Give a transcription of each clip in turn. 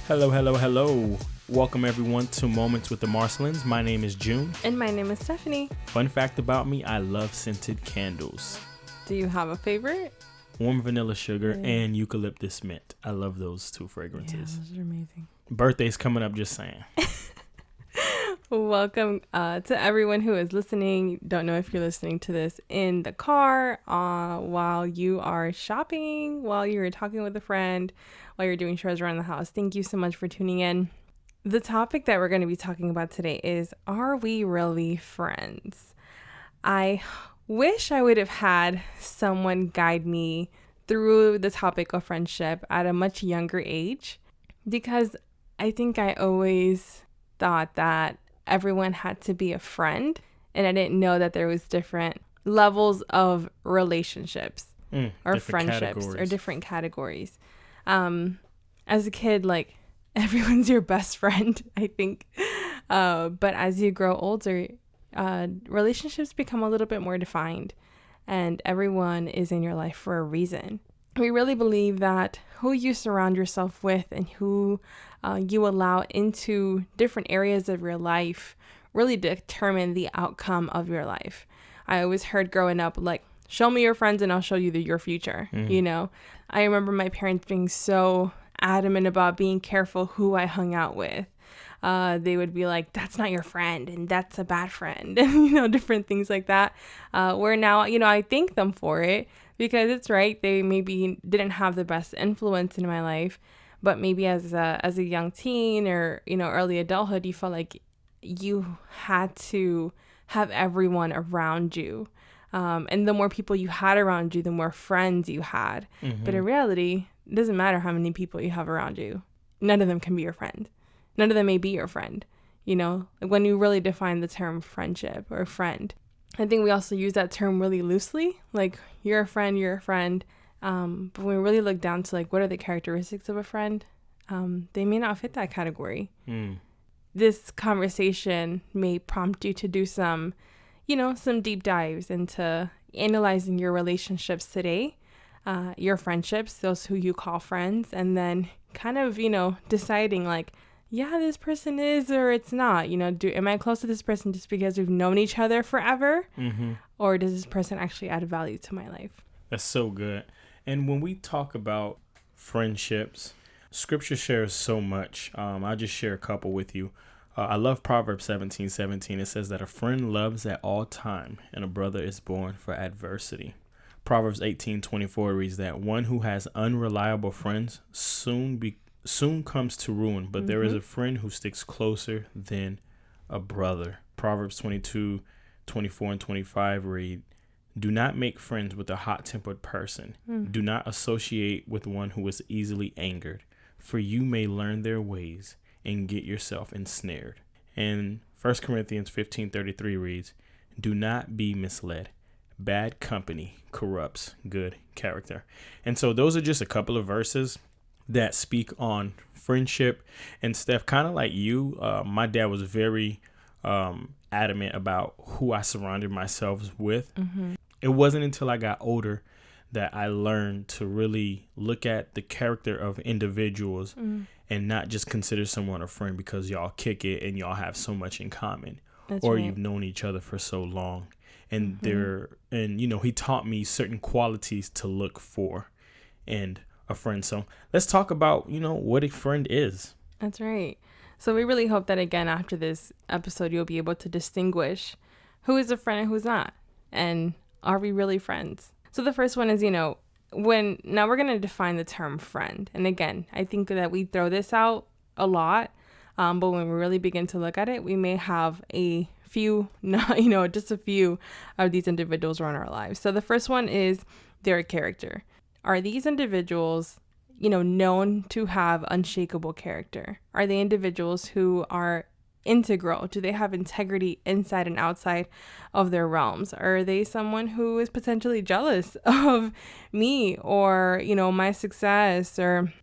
Hello, hello, hello. Welcome everyone to Moments with the Marcelins. My name is Jun. And my name is Stephanie. Fun fact about me, I love scented candles. Do you have a favorite? Warm vanilla sugar and eucalyptus mint. I love those two fragrances. Yeah, those are amazing. Birthday's coming up, just saying. Welcome to everyone who is listening. Don't know if you're listening to this in the car, while you are shopping, while you're talking with a friend, while you're doing chores around the house. Thank you so much for tuning in. The topic that we're going to be talking about today is, are we really friends? I wish I would have had someone guide me through the topic of friendship at a much younger age, because I think I always thought that everyone had to be a friend, and I didn't know that there was different levels of relationships or friendships or different categories. As a kid, like, everyone's your best friend, I think. But as you grow older, relationships become a little bit more defined, and everyone is in your life for a reason. We really believe that who you surround yourself with and who you allow into different areas of your life really determine the outcome of your life. I always heard growing up, like, show me your friends and I'll show you your future. You know, I remember my parents being so adamant about being careful who I hung out with. They would be like, that's not your friend and that's a bad friend, and different things like that, where now I thank them for it, because it's right. They maybe didn't have the best influence in my life, but maybe as a young teen or early adulthood, you felt like you had to have everyone around you, and the more people you had around you, the more friends you had. But in reality, it doesn't matter how many people you have around you. None of them can be your friend. None of them may be your friend. When you really define the term friendship or friend, I think we also use that term really loosely, like, you're a friend. But when we really look down to, like, what are the characteristics of a friend, they may not fit that category. This conversation may prompt you to do some deep dives into analyzing your relationships today, your friendships, those who you call friends, and then kind of, deciding, like, yeah, this person is or it's not. Am I close to this person just because we've known each other forever? Or does this person actually add value to my life? That's so good. And when we talk about friendships, scripture shares so much. I'll just share a couple with you. I love Proverbs 17:17. It says that a friend loves at all time and a brother is born for adversity. Proverbs 18:24 reads that one who has unreliable friends soon comes to ruin, but there is a friend who sticks closer than a brother. Proverbs 22:24 and 25 read, do not make friends with a hot-tempered person. Do not associate with one who is easily angered, for you may learn their ways and get yourself ensnared. And 1 Corinthians 15:33 reads, do not be misled. Bad company corrupts good character. And so those are just a couple of verses that speak on friendship. And Steph, kind of like you, my dad was very adamant about who I surrounded myself with. It wasn't until I got older that I learned to really look at the character of individuals and not just consider someone a friend because y'all kick it and y'all have so much in common. That's or right. You've known each other for so long. And he taught me certain qualities to look for and a friend. So let's talk about, what a friend is. That's right. So we really hope that, again, after this episode, you'll be able to distinguish who is a friend and who's not. And are we really friends? So the first one is, now we're going to define the term friend. And again, I think that we throw this out a lot. But when we really begin to look at it, we may have a few, just a few of these individuals around our lives. So the first one is their character. Are these individuals, known to have unshakable character? Are they individuals who are integral? Do they have integrity inside and outside of their realms? Are they someone who is potentially jealous of me or, my success, or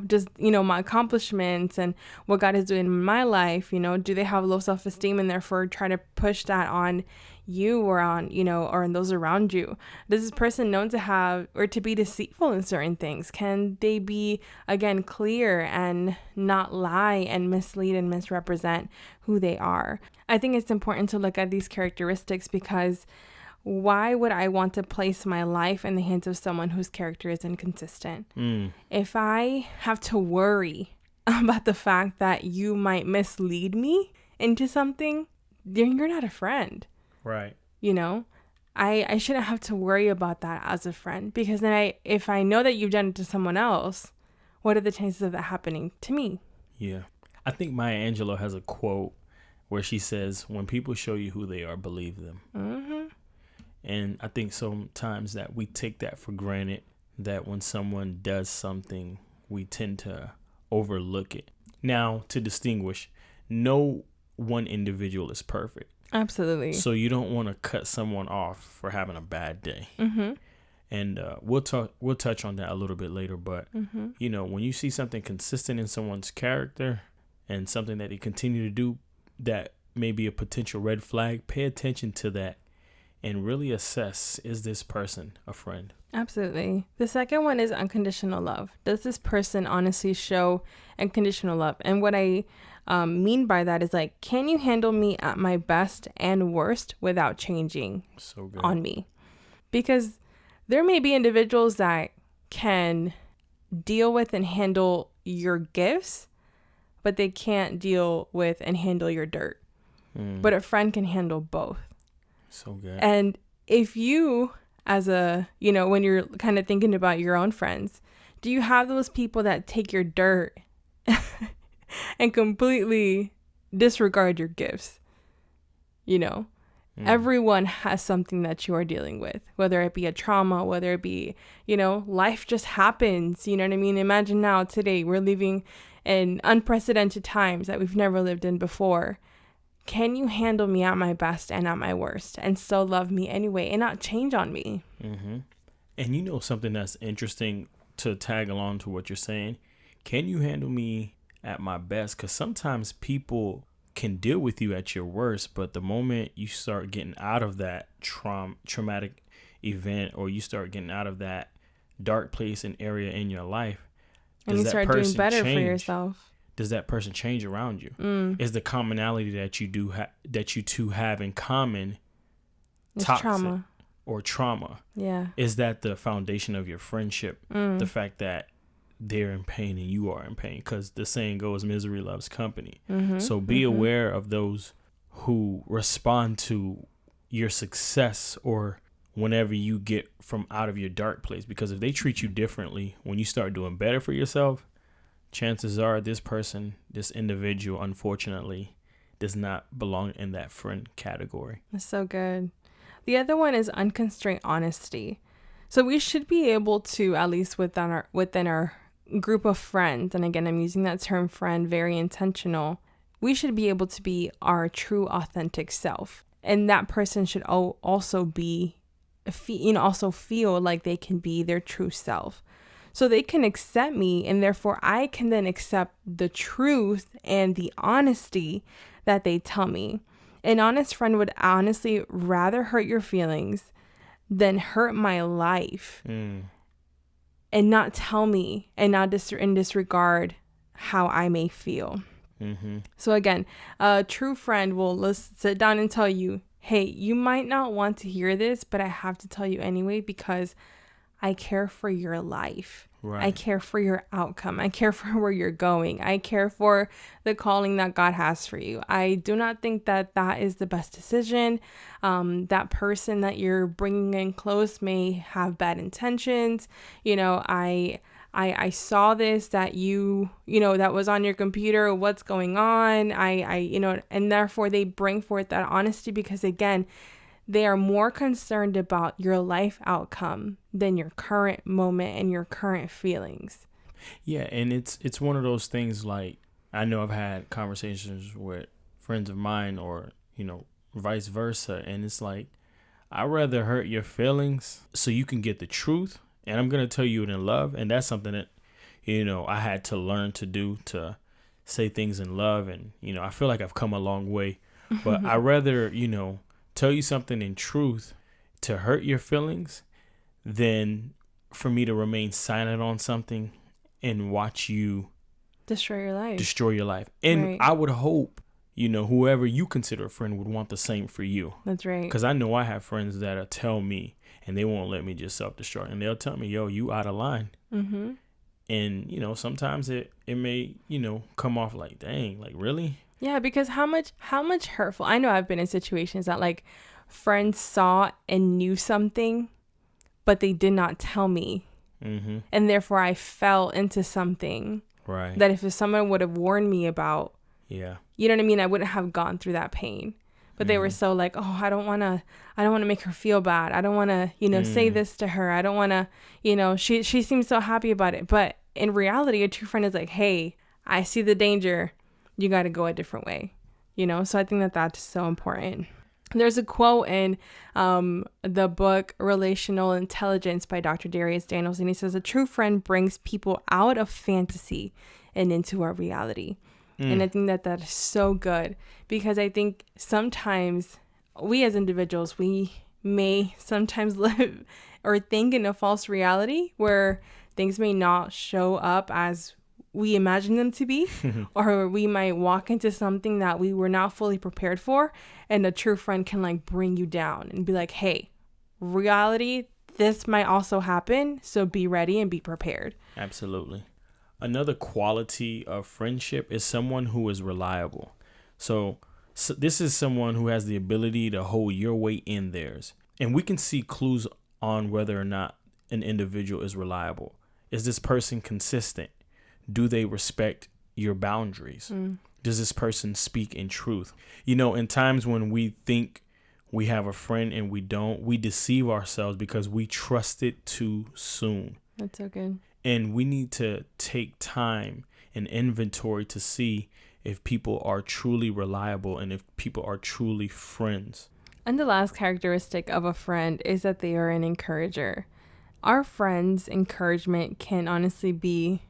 just, my accomplishments and what God is doing in my life, do they have low self-esteem and therefore try to push that on you or on, or on those around you? Does this person known to have or to be deceitful in certain things? Can they be, again, clear and not lie and mislead and misrepresent who they are? I think it's important to look at these characteristics because why would I want to place my life in the hands of someone whose character is inconsistent? If I have to worry about the fact that you might mislead me into something, then you're not a friend. Right. I shouldn't have to worry about that as a friend, because then if I know that you've done it to someone else, what are the chances of that happening to me? Yeah. I think Maya Angelou has a quote where she says, when people show you who they are, believe them. Mm-hmm. And I think sometimes that we take that for granted, that when someone does something, we tend to overlook it. Now, to distinguish, no one individual is perfect. Absolutely. So you don't want to cut someone off for having a bad day. Mm-hmm. And we'll touch on that a little bit later. But, when you see something consistent in someone's character and something that they continue to do that may be a potential red flag, pay attention to that and really assess, is this person a friend? Absolutely. The second one is unconditional love. Does this person honestly show unconditional love? And what I mean by that is, like, can you handle me at my best and worst without changing on me? Because there may be individuals that can deal with and handle your gifts, but they can't deal with and handle your dirt. But a friend can handle both. So good. And if you, as when you're kind of thinking about your own friends, do you have those people that take your dirt and completely disregard your gifts? Everyone has something that you are dealing with, whether it be a trauma, whether it be, life just happens. You know what I mean? Imagine now, today, we're living in unprecedented times that we've never lived in before. Can you handle me at my best and at my worst and still love me anyway and not change on me? Mm-hmm. And something that's interesting to tag along to what you're saying, can you handle me at my best? Because sometimes people can deal with you at your worst, but the moment you start getting out of that traumatic event, or you start getting out of that dark place and area in your life, and you start doing better for yourself, does that person change around you? Is the commonality that you do that you two have in common toxic or trauma? Yeah. Is that the foundation of your friendship? The fact that they're in pain and you are in pain, because the saying goes, misery loves company. So be aware of those who respond to your success or whenever you get from out of your dark place, because if they treat you differently when you start doing better for yourself, chances are this individual, unfortunately, does not belong in that friend category. That's so good. The other one is unconstrained honesty. So we should be able to, at least within our group of friends, and again, I'm using that term friend very intentional, we should be able to be our true authentic self. And that person should also feel like they can be their true self. So they can accept me, and therefore I can then accept the truth and the honesty that they tell me. An honest friend would honestly rather hurt your feelings than hurt my life and not tell me and not disregard how I may feel. So again, a true friend will sit down and tell you, hey, you might not want to hear this, but I have to tell you anyway because I care for your life. Right. I care for your outcome. I care for where you're going. I care for the calling that God has for you. I do not think that is the best decision. That person that you're bringing in close may have bad intentions. I saw this that that was on your computer. What's going on? And therefore they bring forth that honesty because, again, they are more concerned about your life outcome than your current moment and your current feelings. Yeah, and it's one of those things, like, I know I've had conversations with friends of mine or, vice versa. And it's like, I'd rather hurt your feelings so you can get the truth. And I'm going to tell you it in love. And that's something that, I had to learn to do to say things in love. And, I feel like I've come a long way, but I rather, tell you something in truth to hurt your feelings than for me to remain silent on something and watch you destroy your life. And right. I would hope, whoever you consider a friend would want the same for you. That's right. Because I know I have friends that'll tell me, and they won't let me just self-destruct. And they'll tell me, yo, you out of line. Mm-hmm. And, sometimes it may, come off like, dang, like, really? Yeah, because how much hurtful. I know I've been in situations that like friends saw and knew something, but they did not tell me. Mm-hmm. And therefore I fell into something right. that if someone would have warned me about, yeah, you know what I mean? I wouldn't have gone through that pain. But they were so like, oh, I don't want to make her feel bad. I don't want to, say this to her. I don't want to, she seems so happy about it. But in reality, a true friend is like, hey, I see the danger. You got to go a different way, So I think that that's so important. There's a quote in the book Relational Intelligence by Dr. Darius Daniels, and he says, a true friend brings people out of fantasy and into our reality. And I think that is so good, because I think sometimes we as individuals, we may sometimes live or think in a false reality where things may not show up as we imagine them to be, or we might walk into something that we were not fully prepared for, and a true friend can like bring you down and be like, hey, reality, this might also happen, so be ready and be prepared. Absolutely. Another quality of friendship is someone who is reliable. So this is someone who has the ability to hold your weight in theirs. And we can see clues on whether or not an individual is reliable. Is this person consistent? Do they respect your boundaries? Does this person speak in truth? In times when we think we have a friend and we don't, we deceive ourselves because we trust it too soon. That's so good. And we need to take time and inventory to see if people are truly reliable and if people are truly friends. And the last characteristic of a friend is that they are an encourager. Our friends' encouragement can honestly be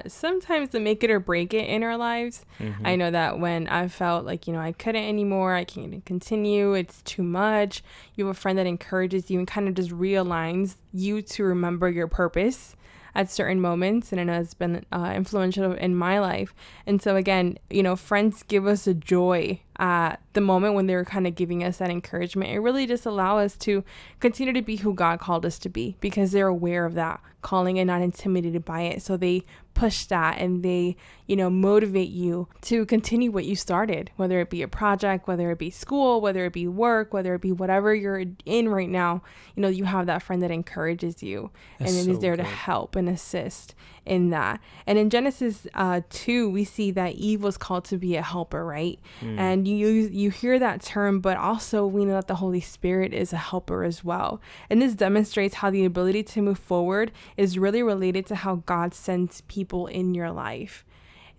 sometimes the make it or break it in our lives. Mm-hmm. I know that when I felt like, I couldn't anymore, I can't continue, it's too much. You have a friend that encourages you and kind of just realigns you to remember your purpose at certain moments. And I know it's been influential in my life. And so again, friends give us a joy at the moment when they're kind of giving us that encouragement. It really just allow us to continue to be who God called us to be, because they're aware of that calling and not intimidated by it. So they push that and they, motivate you to continue what you started, whether it be a project, whether it be school, whether it be work, whether it be whatever you're in right now. You have that friend that encourages you. That's and it is there to help and assist in that. And in Genesis 2, we see that Eve was called to be a helper, right? And you hear that term, but also we know that the Holy Spirit is a helper as well. And this demonstrates how the ability to move forward is really related to how God sends people in your life.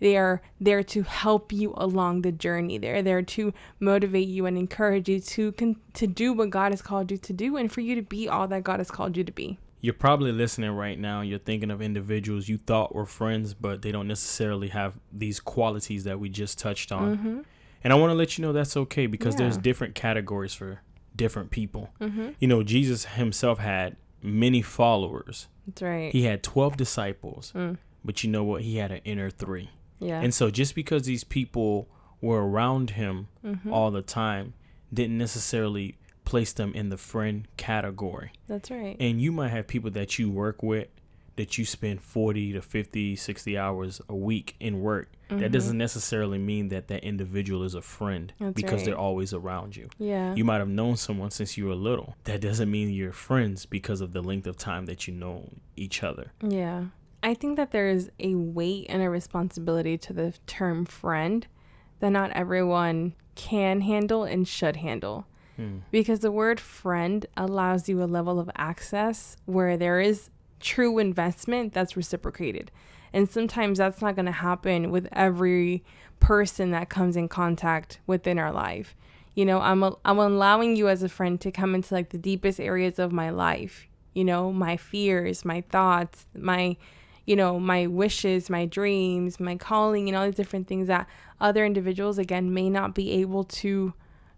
They are there to help you along the journey. They're there to motivate you and encourage you to do what God has called you to do, and for you to be all that God has called you to be. You're probably listening right now. You're thinking of individuals you thought were friends, but they don't necessarily have these qualities that we just touched on. Mm-hmm. And I want to let you know that's okay, because there's different categories for different people. Mm-hmm. Jesus himself had many followers. That's right. He had 12 disciples, but you know what? He had an inner 3. Yeah. And so just because these people were around him all the time didn't necessarily place them in the friend category. That's right. And you might have people that you work with that you spend 40 to 50, 60 hours a week in work. That doesn't necessarily mean that individual is a friend. That's because they're always around you. Yeah. You might have known someone since you were little. That doesn't mean you're friends because of the length of time that you know each other. Yeah. I think that there is a weight and a responsibility to the term friend that not everyone can handle and should handle. Because the word friend allows you a level of access where there is true investment that's reciprocated. And sometimes that's not going to happen with every person that comes in contact within our life. I'm allowing you as a friend to come into like the deepest areas of my life, my fears, my thoughts, my my wishes, my dreams, my calling, and all these different things that other individuals, again, may not be able to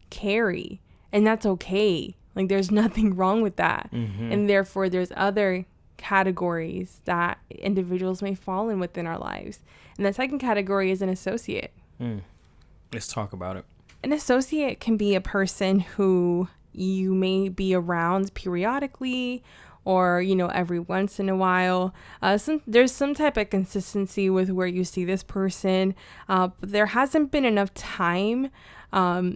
carry. And that's okay. Like, there's nothing wrong with that. And therefore, there's other categories that individuals may fall in within our lives. And the second category is an associate. Let's talk about it. An associate can be a person who you may be around periodically, or every once in a while. There's some type of consistency with where you see this person, but there hasn't been enough time,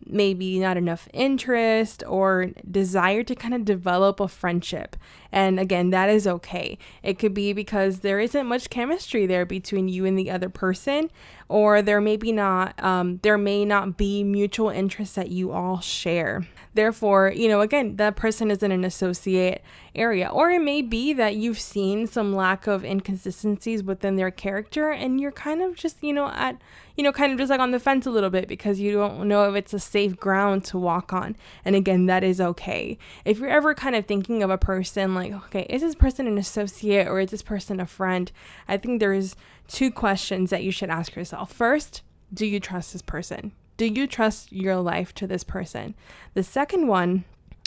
maybe not enough interest or desire to kind of develop a friendship. And again, that is okay. It could be because there isn't much chemistry there between you and the other person, or there may not be mutual interests that you all share. Therefore, again, that person is in an associate area. Or it may be that you've seen some lack of inconsistencies within their character, and you're kind of just, kind of just like on the fence a little bit because you don't know if it's a safe ground to walk on. And again, that is okay. If you're ever kind of thinking of a person like, okay, is this person an associate or is this person a friend? I think there's 2 questions that you should ask yourself. First, do you trust this person? Do you trust your life to this person? The second one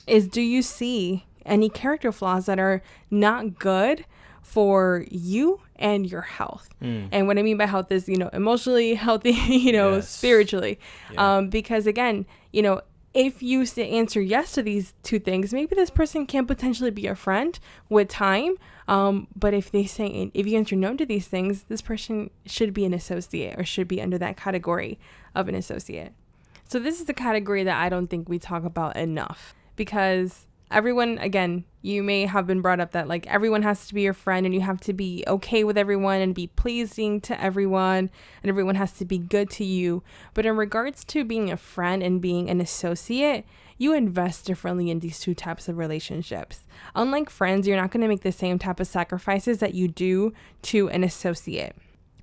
is, do you see any character flaws that are not good for you and your health? And what I mean by health is, emotionally healthy, Yes. spiritually. Yeah. Because again, if you answer yes to these 2 things, maybe this person can potentially be a friend with time. But if you answer no to these things, this person should be an associate or should be under that category of an associate. So this is the category that I don't think we talk about enough, because everyone, again, you may have been brought up that like everyone has to be your friend and you have to be okay with everyone and be pleasing to everyone and everyone has to be good to you. But in regards to being a friend and being an associate, you invest differently in these 2 types of relationships. Unlike friends, you're not going to make the same type of sacrifices that you do to an associate.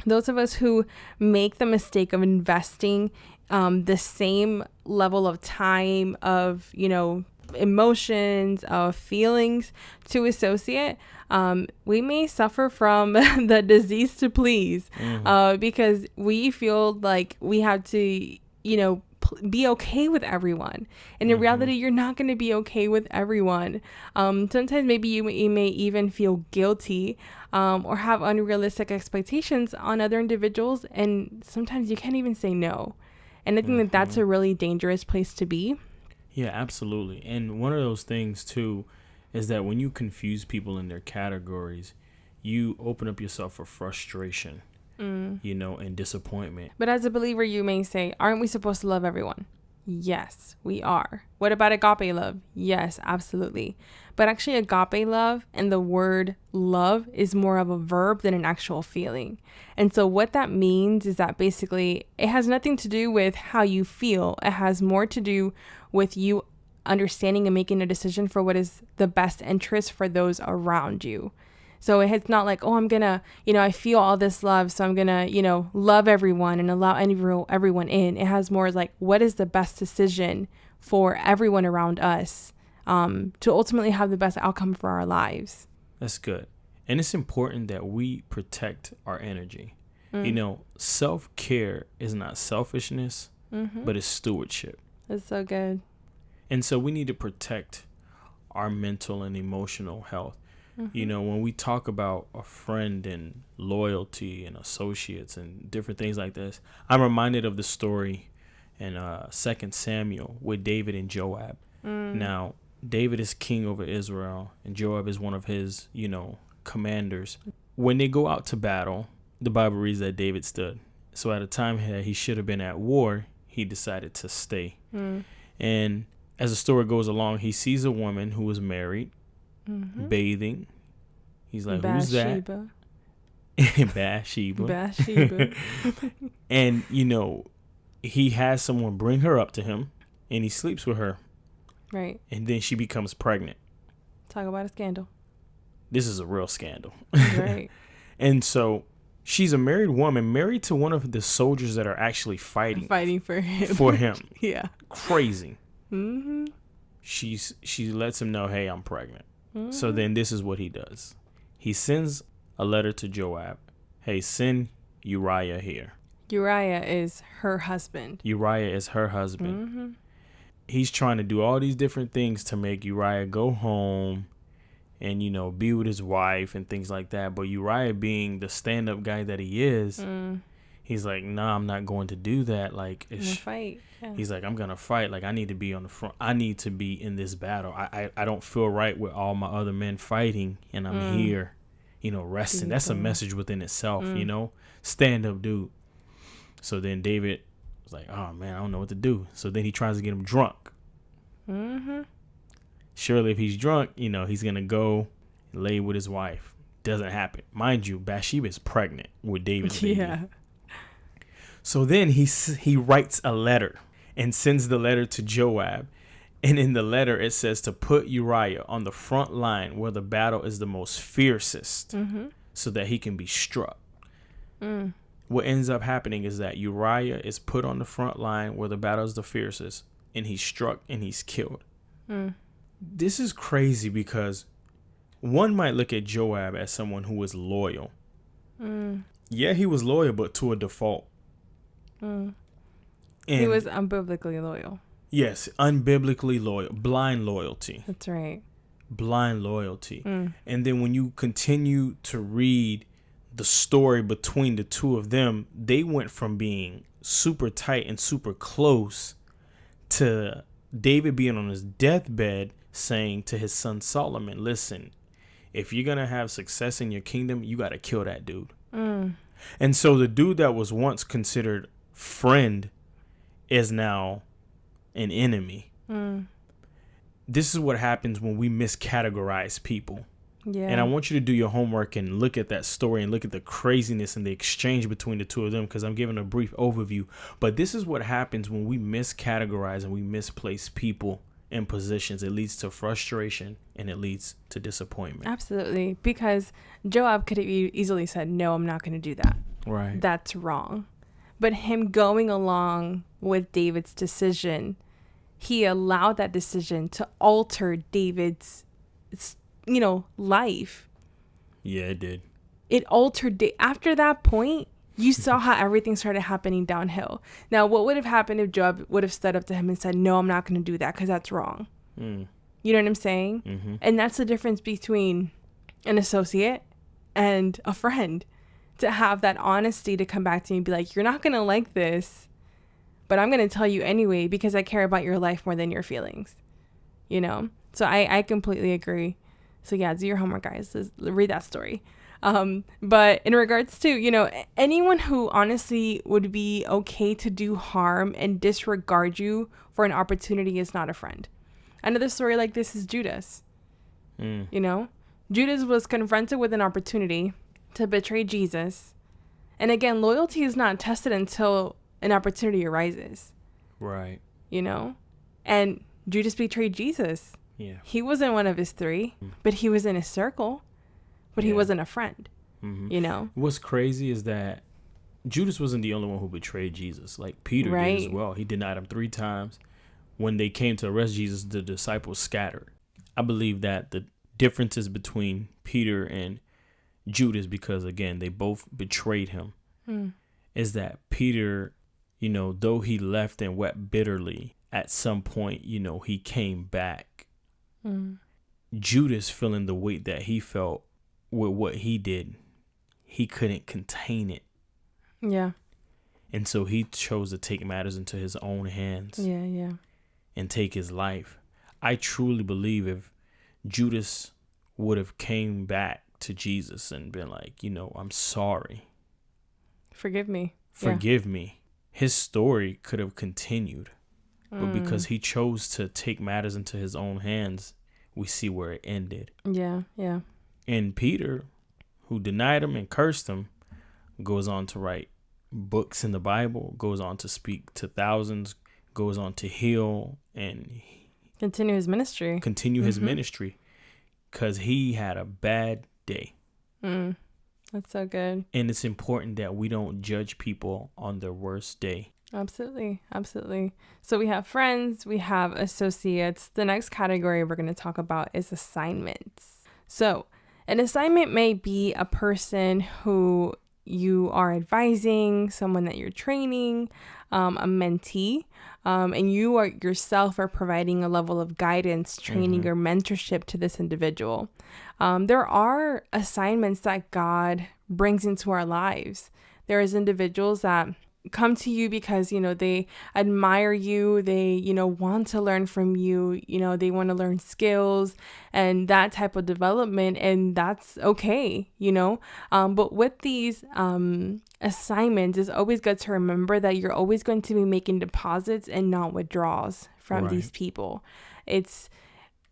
Those of us who make the mistake of investing the same level of time, of, emotions, of feelings to associate, we may suffer from the disease to please, because we feel like we have to, be okay with everyone. And in reality, you're not going to be okay with everyone. Sometimes maybe you may even feel guilty, or have unrealistic expectations on other individuals. And sometimes you can't even say no. And I think that that's a really dangerous place to be. Yeah, absolutely. And one of those things too is that when you confuse people in their categories, you open up yourself for frustration, and disappointment. But as a believer, you may say, aren't we supposed to love everyone? Yes, we are. What about agape love? Yes, absolutely. But actually, agape love and the word love is more of a verb than an actual feeling. And so what that means is that basically it has nothing to do with how you feel. It has more to do with you understanding and making a decision for what is the best interest for those around you. So it's not like, oh, I'm going to, I feel all this love, so I'm going to, love everyone and allow everyone in. It has more like, what is the best decision for everyone around us, to ultimately have the best outcome for our lives. That's good. And it's important that we protect our energy. Self-care is not selfishness, but it's stewardship. That's so good. And so we need to protect our mental and emotional health. When we talk about a friend and loyalty and associates and different things like this, I'm reminded of the story in 2 Samuel with David and Joab. Now, David is king over Israel, and Joab is one of his, commanders. When they go out to battle, the Bible reads that David stood. So at a time that he should have been at war, he decided to stay. And as the story goes along, he sees a woman who was married, bathing. He's like, Bathsheba. Who's that? Bathsheba. And, he has someone bring her up to him, and he sleeps with her. Right. And then she becomes pregnant. Talk about a scandal. This is a real scandal. Right. And so she's a married woman, married to one of the soldiers that are actually fighting for him. Yeah. Crazy. She lets him know, hey, I'm pregnant. So then this is what he does. He sends a letter to Joab. Hey, send Uriah here. Uriah is her husband. Uriah is her husband. He's trying to do all these different things to make Uriah go home and, be with his wife and things like that. But Uriah, being the stand-up guy that he is, he's like, nah, I'm not going to do that. Like, I'm gonna fight. Yeah. He's like, I'm going to fight. Like, I need to be on the front. I need to be in this battle. I don't feel right with all my other men fighting, and I'm here, resting. That's a message within itself, Stand up, dude. So then David was like, oh, man, I don't know what to do. So then he tries to get him drunk. Surely if he's drunk, he's going to go and lay with his wife. Doesn't happen. Mind you, Bathsheba is pregnant with David's baby. Yeah. So then he writes a letter and sends the letter to Joab. And in the letter, it says to put Uriah on the front line where the battle is the most fiercest so that he can be struck. What ends up happening is that Uriah is put on the front line where the battle is the fiercest, and he's struck and he's killed. This is crazy because one might look at Joab as someone who was loyal. Yeah, he was loyal, but to a default. And he was unbiblically loyal. Yes, unbiblically loyal. Blind loyalty. That's right. Blind loyalty. And then when you continue to read the story between the two of them, they went from being super tight and super close to David being on his deathbed saying to his son Solomon, listen, if you're going to have success in your kingdom, you got to kill that dude. And so the dude that was once considered friend is now an enemy. This is what happens when we miscategorize people. Yeah. And I want you to do your homework and look at that story and look at the craziness and the exchange between the two of them, because I'm giving a brief overview. But this is what happens when we miscategorize and we misplace people in positions. It leads to frustration and it leads to disappointment. Absolutely. Because Joab could have easily said, no, I'm not going to do that. Right. That's wrong. But him going along with David's decision, he allowed that decision to alter David's life. Yeah, it did. It altered after that point. You saw how everything started happening downhill. Now, what would have happened if Joab would have stood up to him and said, no, I'm not going to do that because that's wrong. You know what I'm saying? And that's the difference between an associate and a friend. To have that honesty to come back to me and be like, you're not going to like this, but I'm going to tell you anyway because I care about your life more than your feelings. So I completely agree. So yeah, do your homework, guys. Read that story. But in regards to, anyone who honestly would be okay to do harm and disregard you for an opportunity is not a friend. Another story like this is Judas. Judas was confronted with an opportunity to betray Jesus. And again, loyalty is not tested until an opportunity arises. Right. And Judas betrayed Jesus. Yeah. He wasn't one of his three, but he was in his circle, but he wasn't a friend. What's crazy is that Judas wasn't the only one who betrayed Jesus. Like Peter did as well. He denied him 3 times. When they came to arrest Jesus, the disciples scattered. I believe that the differences between Peter and Judas, because again, they both betrayed him, is that Peter, though he left and wept bitterly, at some point, he came back. Judas, feeling the weight that he felt with what he did, he couldn't contain it. Yeah. And so he chose to take matters into his own hands. Yeah. And take his life. I truly believe if Judas would have came back to Jesus and been like, I'm sorry. Forgive me. Forgive me. His story could have continued. But because he chose to take matters into his own hands, we see where it ended. Yeah. And Peter, who denied him and cursed him, goes on to write books in the Bible, goes on to speak to thousands, goes on to heal and continue his ministry. His ministry, because he had a bad day. That's so good. And it's important that we don't judge people on their worst day. Absolutely. So we have friends, we have associates. The next category we're going to talk about is assignments. So An assignment may be a person who you are advising, someone that you're training, a mentee, and you are yourself are providing a level of guidance, training, or mentorship to this individual. There are assignments that God brings into our lives. There is individuals that come to you because, they admire you. They, want to learn from you. They want to learn skills and that type of development. And that's okay, but with these assignments, it's always good to remember that you're always going to be making deposits and not withdrawals from these people. It's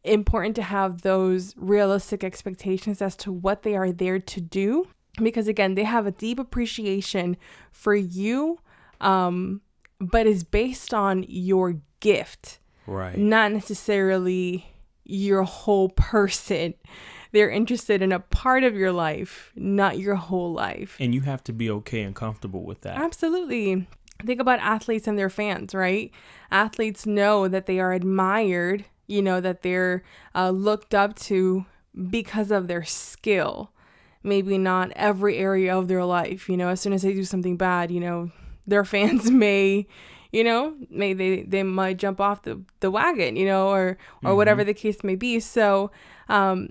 important to have those realistic expectations as to what they are there to do. Because again, they have a deep appreciation for you, but it's based on your gift, right? Not necessarily your whole person. They're interested in a part of your life, not your whole life. And you have to be okay and comfortable with that. Absolutely. Think about athletes and their fans, right? Athletes know that they are admired, that they're looked up to because of their skill. Maybe not every area of their life, as soon as they do something bad, their fans may, they might jump off the wagon, or whatever the case may be. So, but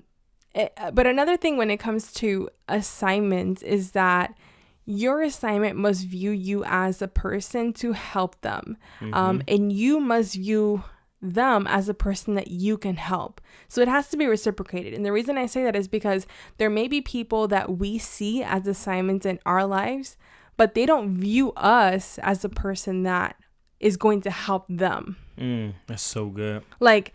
another thing when it comes to assignments is that your assignment must view you as a person to help them. And you must view them as a person that you can help. So it has to be reciprocated. And the reason I say that is because there may be people that we see as assignments in our lives, but they don't view us as a person that is going to help them. That's so good. Like,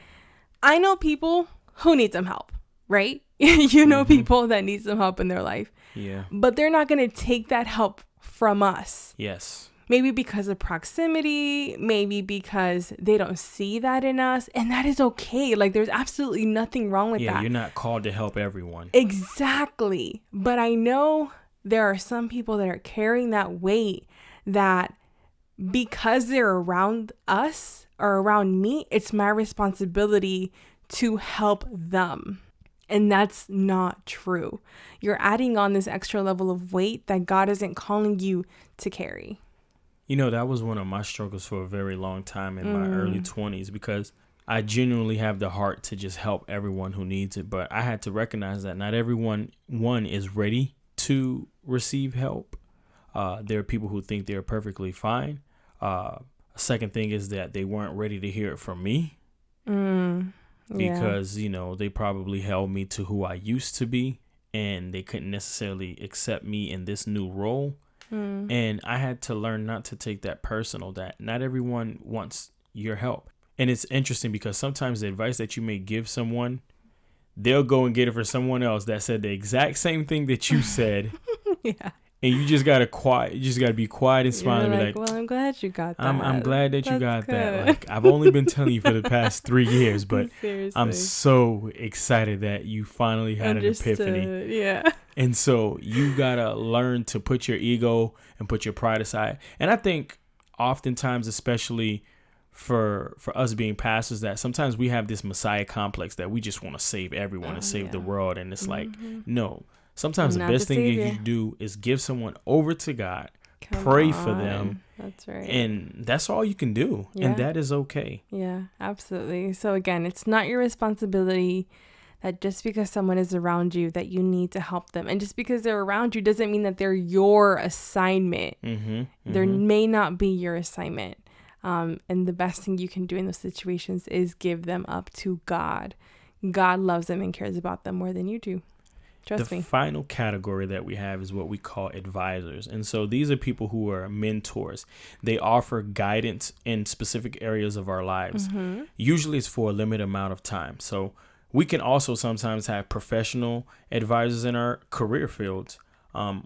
I know people who need some help, right? You know people that need some help in their life. Yeah. But they're not going to take that help from us. Yes. Maybe because of proximity, maybe because they don't see that in us. And that is okay. Like, there's absolutely nothing wrong with that. Yeah, you're not called to help everyone. Exactly. But I know there are some people that are carrying that weight that because they're around us or around me, it's my responsibility to help them. And that's not true. You're adding on this extra level of weight that God isn't calling you to carry. That was one of my struggles for a very long time in my early 20s, because I genuinely have the heart to just help everyone who needs it. But I had to recognize that not everyone, one, is ready to receive help. There are people who think they're perfectly fine. A second thing is that they weren't ready to hear it from me because, they probably held me to who I used to be, and they couldn't necessarily accept me in this new role. And I had to learn not to take that personal, that not everyone wants your help. And it's interesting because sometimes the advice that you may give someone, they'll go and get it for someone else that said the exact same thing that you said. Yeah. And you just gotta be quiet and smile and be like, well, I'm glad you got that. I'm glad that you got good. that. Like, I've only been telling you for the past 3 years, but Seriously. I'm so excited that you finally had Understood. an epiphany. Yeah. And so you gotta learn to put your ego and put your pride aside. And I think oftentimes, especially for us being pastors, that sometimes we have this Messiah complex that we just want to save everyone and save the world. And it's like, no. Sometimes the best thing you do is give someone over to God, pray for them. That's right. And that's all you can do. Yeah. And that is okay. Yeah, absolutely. So again, it's not your responsibility that just because someone is around you that you need to help them. And just because they're around you doesn't mean that they're your assignment. There may not be your assignment. And the best thing you can do in those situations is give them up to God. God loves them and cares about them more than you do. Trust me. The final category that we have is what we call advisors. And so these are people who are mentors. They offer guidance in specific areas of our lives. Usually it's for a limited amount of time. So we can also sometimes have professional advisors in our career fields.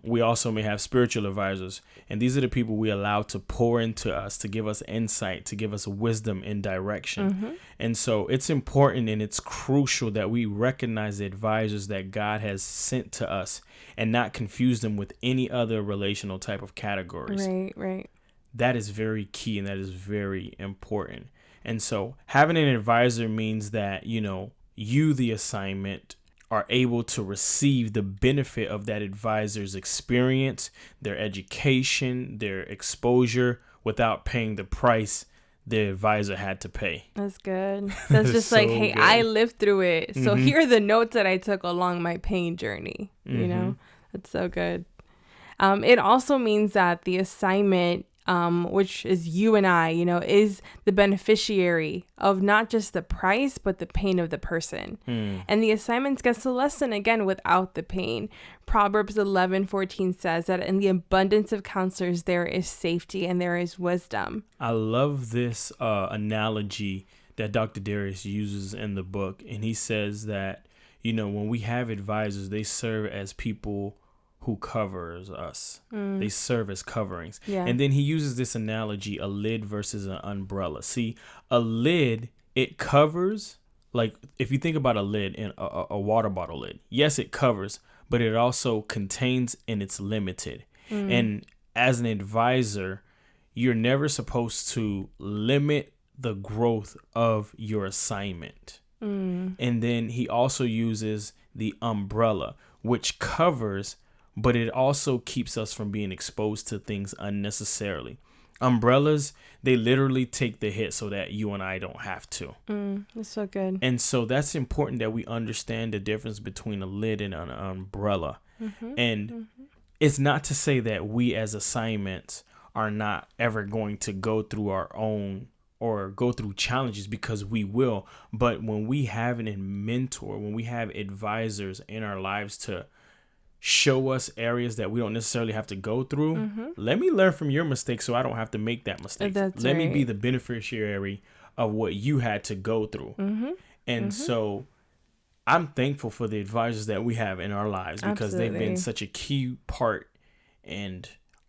We also may have spiritual advisors, and these are the people we allow to pour into us, to give us insight, to give us wisdom and direction. And so it's important and it's crucial that we recognize the advisors that God has sent to us and not confuse them with any other relational type of categories. Right. That is very key, and that is very important. And so having an advisor means that, you, the assignment, are able to receive the benefit of that advisor's experience, their education, their exposure without paying the price the advisor had to pay. That's good. That's just like, So hey, good. I lived through it. So here are the notes that I took along my pain journey. You know, that's so good. It also means that the assignment, which is you and I, you know, is the beneficiary of not just the price, but the pain of the person. And the assignment gets the lesson again without the pain. Proverbs 11:14 says that in the abundance of counselors, there is safety and there is wisdom. I love this analogy that Dr. Darius uses in the book. And he says that, you know, when we have advisors, they serve as people who covers us. They serve as coverings. Yeah. And then he uses this analogy, a lid versus an umbrella. See, a lid, it covers, like if you think about a lid in a water bottle lid, yes, it covers, but it also contains and it's limited. And as an advisor, you're never supposed to limit the growth of your assignment. And then he also uses the umbrella, which covers, but it also keeps us from being exposed to things unnecessarily. Umbrellas, they literally take the hit so that you and I don't have to. That's so good. And so that's important that we understand the difference between a lid and an umbrella. And it's not to say that we as assignments are not ever going to go through our own or go through challenges, because we will. But when we have a mentor, when we have advisors in our lives to show us areas that we don't necessarily have to go through, let me learn from your mistakes so I don't have to make that mistake. Let me be the beneficiary of what you had to go through. And so I'm thankful for the advisors that we have in our lives, because they've been such a key part in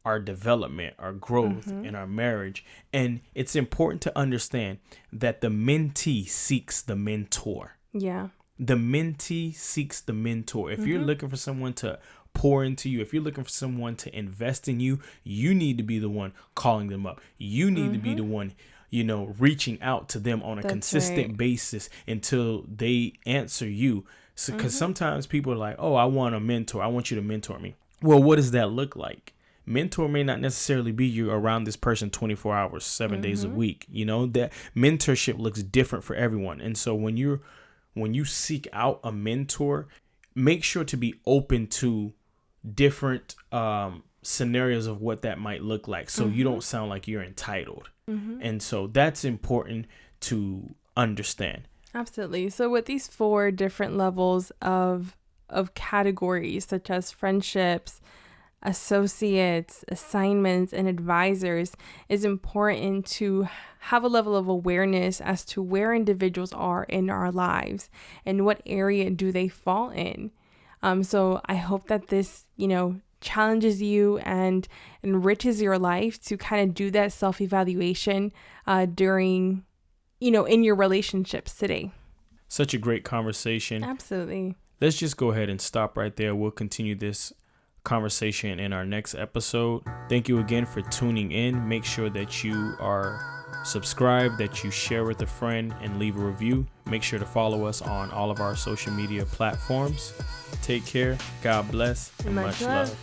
our development, our growth, in our marriage. And it's important to understand that the mentee seeks the mentor. Yeah. The mentee seeks the mentor. If you're looking for someone to pour into you, if you're looking for someone to invest in you, you need to be the one calling them up. You need to be the one, you know, reaching out to them on a consistent basis until they answer you. So, because sometimes people are like, oh, I want a mentor. I want you to mentor me. Well, what does that look like? Mentor may not necessarily be you around this person 24 hours, 7 days a week. You know, that mentorship looks different for everyone. And so when you seek out a mentor, make sure to be open to different scenarios of what that might look like, so you don't sound like you're entitled. And so that's important to understand. Absolutely. So with these 4 different levels of categories, such as friendships, associates, assignments, and advisors, is important to have a level of awareness as to where individuals are in our lives and what area do they fall in. So I hope that this, you know, challenges you and enriches your life to kind of do that self-evaluation during, you know, in your relationships today. Such a great conversation. Absolutely. Let's just go ahead and stop right there. We'll continue this conversation in our next episode. Thank you again for tuning in. Make sure that you are subscribed, that you share with a friend, and leave a review. Make sure to follow us on all of our social media platforms. Take care. God bless. And much love.